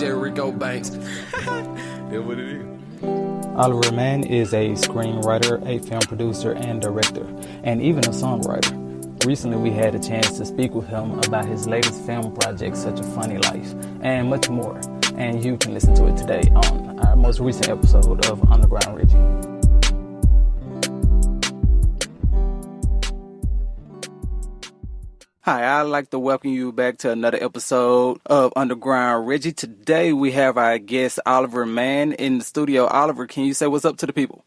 DJ Rico Banks. That's what it is. Oliver Mann is a screenwriter, a film producer, and director, and even a songwriter. Recently, we had a chance to speak with him about his latest film project, Such a Funny Life, and much more. And you can listen to it today on our most recent episode of Underground Reggie. Hi, I'd like to welcome you back to another episode of Underground Reggie. Today we have our guest Oliver Mann in the studio. Oliver, can you say what's up to the people?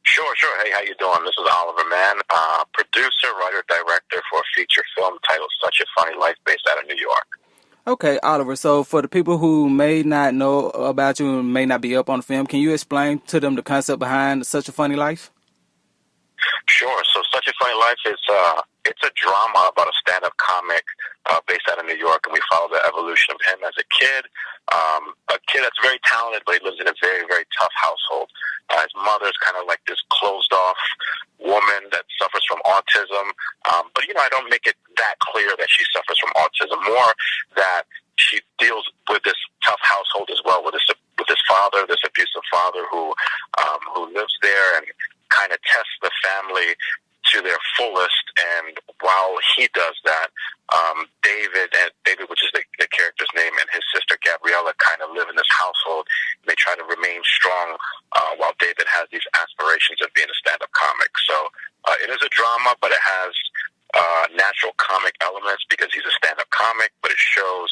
Sure. Hey, how you doing? This is Oliver Mann, producer, writer, director for a feature film titled Such a Funny Life based out of New York. Okay, Oliver, so for the people who may not know about you and may not be up on the film, can you explain to them the concept behind Such a Funny Life? Sure. So Such a Funny Life is it's a drama about a stand-up comic based out of New York, and we follow the evolution of him as a kid that's very talented, but he lives in a very, very tough household. His mother's kind of like this closed-off woman that suffers from autism, but I don't make it that clear that she suffers from autism, more that she deals with this tough household as well, with this father, this abusive father who lives there and kind of tests the family to their fullest. And while he does that, David, which is the character's name, and his sister Gabriella kind of live in this household. And they try to remain strong while David has these aspirations of being a stand-up comic. So it is a drama, but it has natural comic elements because he's a stand-up comic, but it shows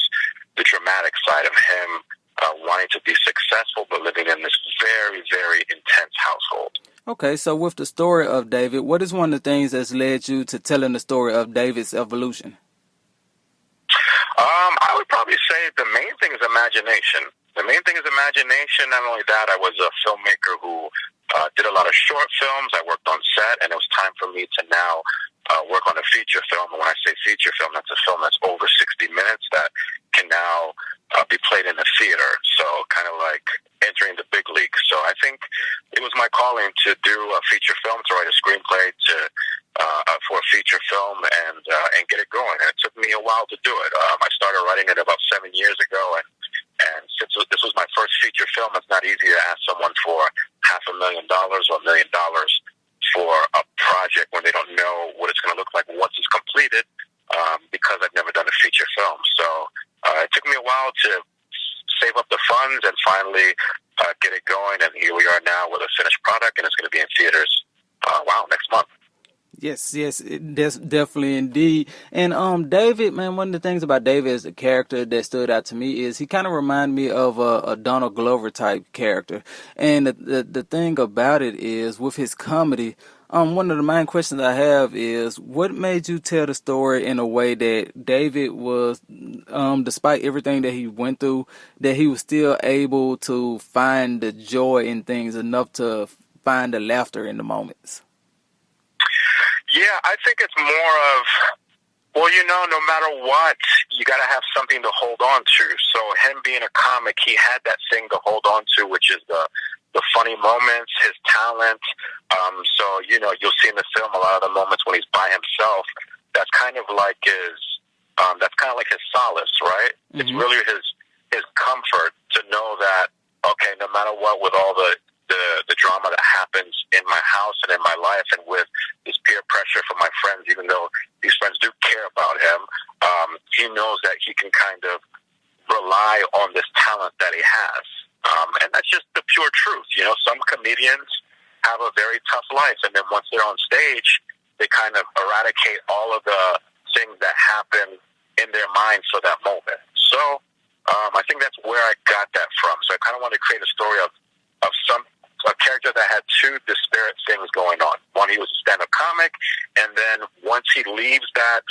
the dramatic side of him wanting to be successful, but living in this very, very intense household. Okay, so with the story of David, what is one of the things that's led you to telling the story of David's evolution? I would probably say the main thing is imagination. Not only that, I was a filmmaker who did a lot of short films. I worked on set, and it was time for me to now work on a feature film. And when I say feature film, that's a film that's over 60 minutes that can now be played in the theater. So kind of like entering the big leagues. So I think it was my calling to do a feature film, to write a screenplay for a feature film and get it going. And it took me a while to do it. I started writing it about 7 years ago, and since this was my first feature film, it's not easy to ask someone for $500,000 or $1 million for a project when they don't know what it's going to look like once it's completed, because I've never done a feature film. So it took me a while to save up the funds and finally get it going, and here we are now with a finished product, and it's going to be in theaters next month. Yes, definitely indeed. And David, man, one of the things about David as a character that stood out to me is he kind of reminded me of a Donald Glover type character. And the thing about it is, with his comedy, one of the main questions I have is, what made you tell the story in a way that David was, despite everything that he went through, that he was still able to find the joy in things enough to find the laughter in the moments? Yeah, I think it's more of, no matter what, you got to have something to hold on to. So him being a comic, he had that thing to hold on to, which is the funny moments, his talent. So, you'll see in the film a lot of the moments when he's by himself. That's kind of like his solace, right? Mm-hmm. It's really his comfort to know that, okay, no matter what, with all the drama that happens in my house and in my life, and with this peer pressure from my friends, even though these friends do care about him, he knows that he can kind of rely on this talent that he has. And that's just the pure truth. Some comedians have a very tough life, and then once they're on stage, they kind of eradicate all of the things that happen in their minds for that moment. So I think that's where I got that from. So I kind of wanted to create a story of a character that had two disparate things going on. One, he was a stand-up comic, and then once he leaves that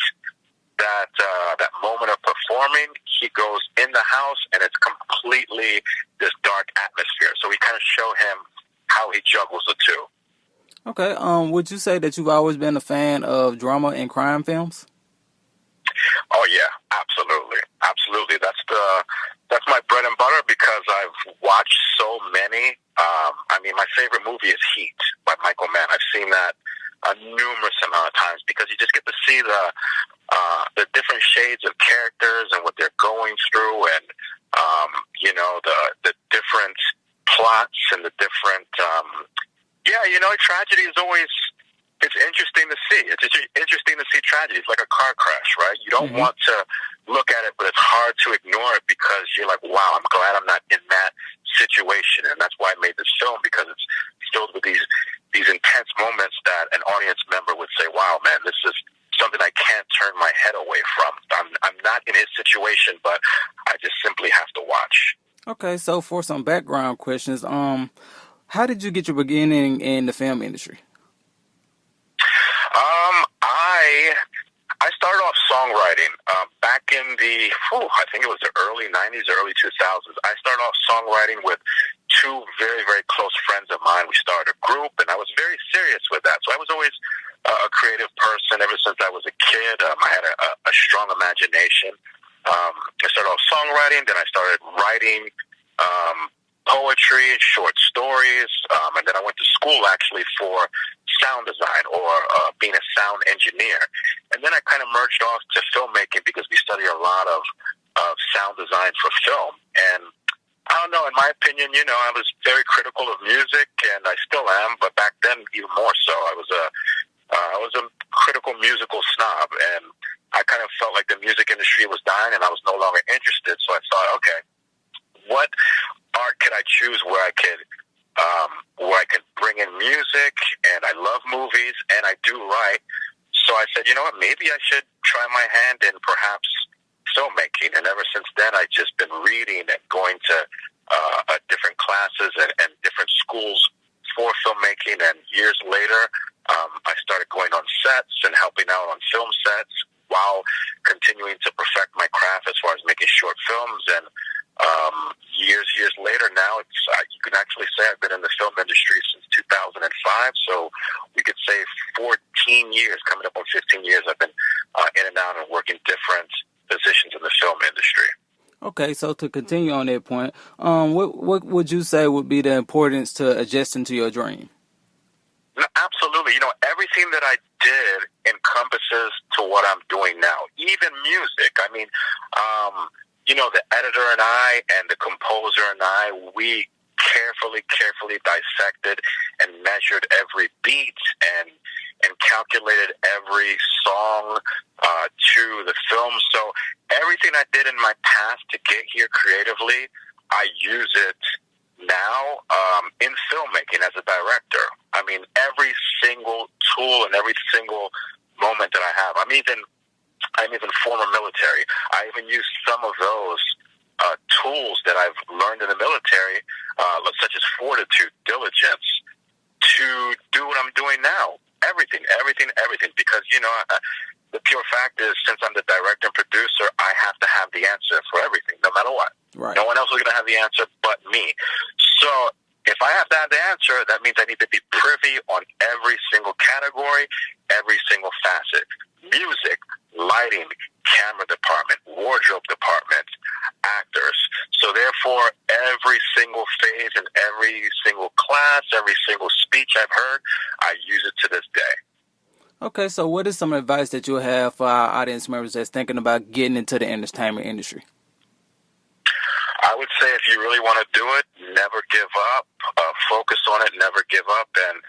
moment of performing, he goes in the house, and it's completely this dark atmosphere. So we kind of show him how he juggles the two. Okay. Would you say that you've always been a fan of drama and crime films? Oh yeah, absolutely. That's my bread and butter, because I've watched so many. My favorite movie is Heat by Michael Mann. I've seen that a numerous amount of times, because you just get to see the different shades of characters and what they're going through, and and the different, tragedy is always, it's interesting to see. It's interesting to see tragedy. It's like a car crash, right? You don't want to look at it, but it's hard to ignore it because you're like, wow, I'm glad I'm not in that situation. And that's why I made this film, because it's filled with these intense moments that an audience member would say, wow, man, this is something I can't turn my head away from. I'm not in his situation, but I just simply have to watch. Okay, so for some background questions, how did you get your beginning in the film industry? I started off songwriting back in I think it was the early 90s, early 2000s. I started off songwriting with two very, very close friends of mine. We started a group, and I was very serious with that. So I was always a creative person ever since I was a kid. I had a strong imagination. I started off songwriting, then I started writing poetry, short stories, and then I went to school actually for sound design or being a sound engineer. And then I kind of merged off to filmmaking because we study a lot of sound design for film. And I don't know, in my opinion, I was very critical of music, and I still am, but back then even more so. I was a critical musical snob, and I kind of felt like the music industry was dying and I was no longer interested. So I thought, okay, what art could I choose where I could bring in music, and I love movies, and I do write. So I said, you know what, maybe I should try my hand in perhaps filmmaking. And ever since then, I've just been reading and going to different classes and different schools for filmmaking. And years later, I started going on sets and helping out on film sets while continuing to perfect my craft as far as making short films. And years later now, you can actually say I've been in the film industry since 2005. So we could say 14 years, coming up on 15 years, I've been in and out and working different positions in the film industry. Okay, so to continue on that point, what would you say would be the importance to adjusting to your dream? No, absolutely. Everything that I did encompasses to what I'm doing now, even music. I mean, the editor and I and the composer and I, we carefully dissected and measured every beat and calculated every song to the film. So everything I did in my past to get here creatively, I use it now in filmmaking as a director. I mean, every single tool and every single moment that I have. I'm even former military. I even use some of those tools that I've learned in the military, such as fortitude, diligence, to do what I'm doing now. Everything. Because, the pure fact is, since I'm the director and producer, I have to have the answer for everything, no matter what. Right. No one else is going to have the answer but me. So if I have to have the answer, that means I need to be privy on every single category, every single facet. Music, lighting, camera department, wardrobe department, actors. So therefore, every single phase and every single class, every single speech I've heard, I use it to this day. Okay, so what is some advice that you have for our audience members that's thinking about getting into the entertainment industry? I would say if you really want to do it, never give up. Focus on it, never give up. And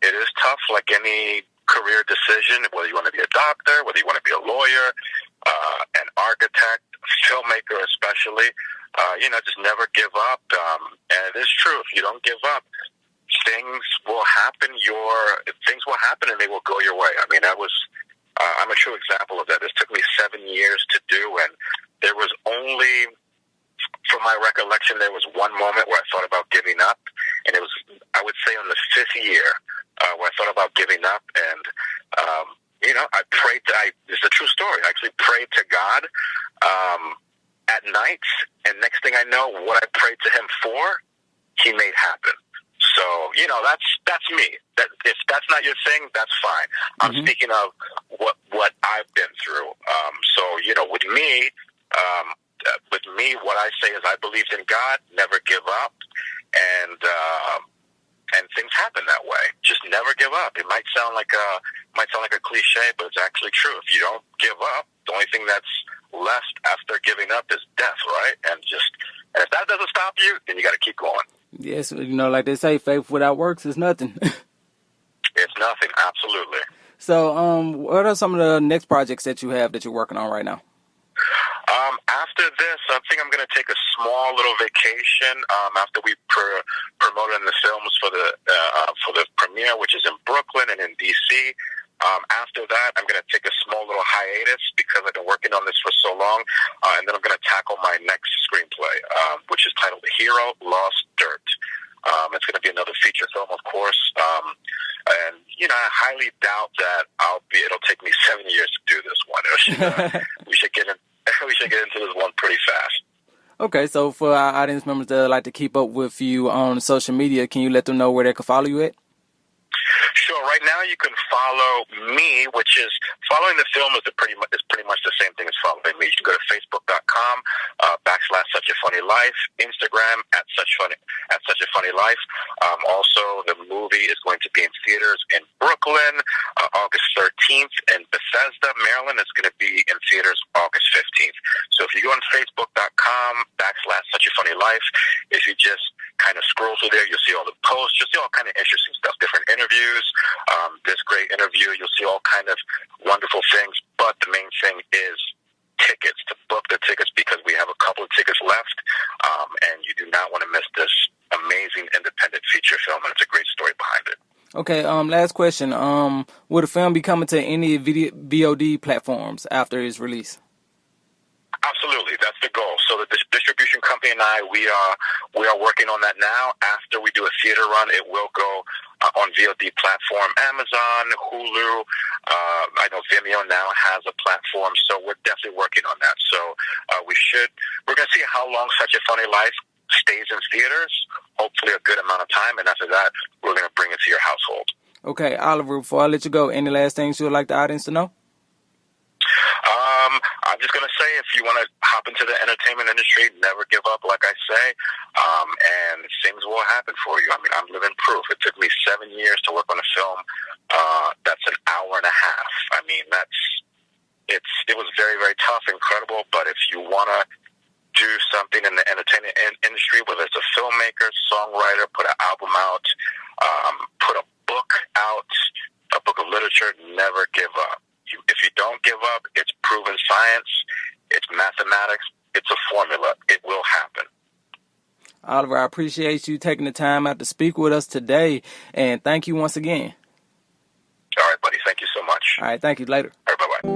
it is tough, like any career decision, whether you want to be a doctor, whether you want to be a lawyer, an architect, filmmaker especially. Just never give up. And it is true, if you don't give up, things will happen. Things will happen, and they will go your way. I mean, I'm a true example of that. This took me 7 years to do, and there was only, from my recollection, there was one moment where I thought about giving up, and it was, I would say, on the 5th year where I thought about giving up, and I prayed. It's a true story. I actually prayed to God at night, and next thing I know, what I prayed to Him for, He made happen. So, that's me. If that's not your thing, that's fine. I'm speaking of what I've been through. With me, what I say is I believed in God, never give up, and things happen that way. Just never give up. It might sound like a cliche, but it's actually true. If you don't give up, the only thing that's left after giving up is death, right? And if that doesn't stop you, then you got to keep going. Yes, like they say, faith without works is nothing. It's nothing, absolutely. So, what are some of the next projects that you have that you're working on right now? After this, I think I'm going to take a small little vacation. After we promoted the films for the premiere, which is in Brooklyn and in DC. After that, I'm going to take a small little hiatus because I've been working on this for so long, and then I'm going to tackle my next screenplay, which is titled "Hero Lost Dirt." It's going to be another feature film, of course, and I highly doubt that it'll take me 7 years to do this one. We should get into this one pretty fast. Okay, so for our audience members that like to keep up with you on social media, can you let them know where they can follow you at? Sure. Right now, you can follow me, which is following the film is pretty much the same thing as following me. You can go to Facebook.com /SuchAFunnyLife, Instagram @SuchAFunnyLife. Also, the movie is going to be in theaters in Brooklyn August 13th, and Bethesda, Maryland is going to be in theaters August 15th. So if you go on Facebook.com /SuchAFunnyLife, if you just kind of scroll through there, you'll see all the posts, you'll see all kind of interesting stuff, different interviews. This great interview, you'll see all kind of wonderful things, but the main thing is tickets, to book the tickets because we have a couple of tickets left, and you do not want to miss this amazing independent feature film, and it's a great story behind it. Okay, last question. Will the film be coming to any VOD platforms after its release? Absolutely, that's the goal. So the distribution company and I, we are working on that now. After we do a theater run, it will go on VOD platform, Amazon, Hulu. I know Vimeo now has a platform, so we're definitely working on that. So we're going to see how long Such a Funny Life stays in theaters. Hopefully, a good amount of time, and after that, we're going to bring it to your household. Okay, Oliver. Before I let you go, any last things you would like the audience to know? I'm just going to say, if you want to hop into the entertainment industry, never give up, like I say, and things will happen for you. I mean, I'm living proof. It took me 7 years to work on a film that's an hour and a half. I mean, it was very, very tough, incredible, but if you want to do something in the entertainment industry, whether it's a filmmaker, songwriter, put an album out, put a book out, a book of literature, never give up. If you don't give up, it's proven science, it's mathematics, it's a formula. It will happen. Oliver, I appreciate you taking the time out to speak with us today, and thank you once again. All right, buddy. Thank you so much. All right, thank you. Later. All right, bye-bye.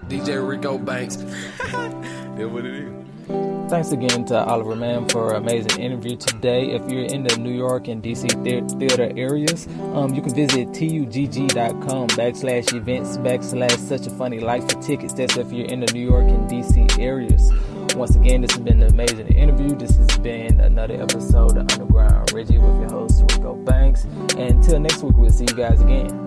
DJ Rico Banks. That's what it is. Thanks again to Oliver Mann for an amazing interview today. If you're in the New York and DC theater areas, you can visit tugg.com /events /Such a Funny Life for tickets. That's if you're in the New York and DC areas. Once again, this has been an amazing interview. This has been another episode of Underground Reggie with your host, Rico Banks. And until next week, we'll see you guys again.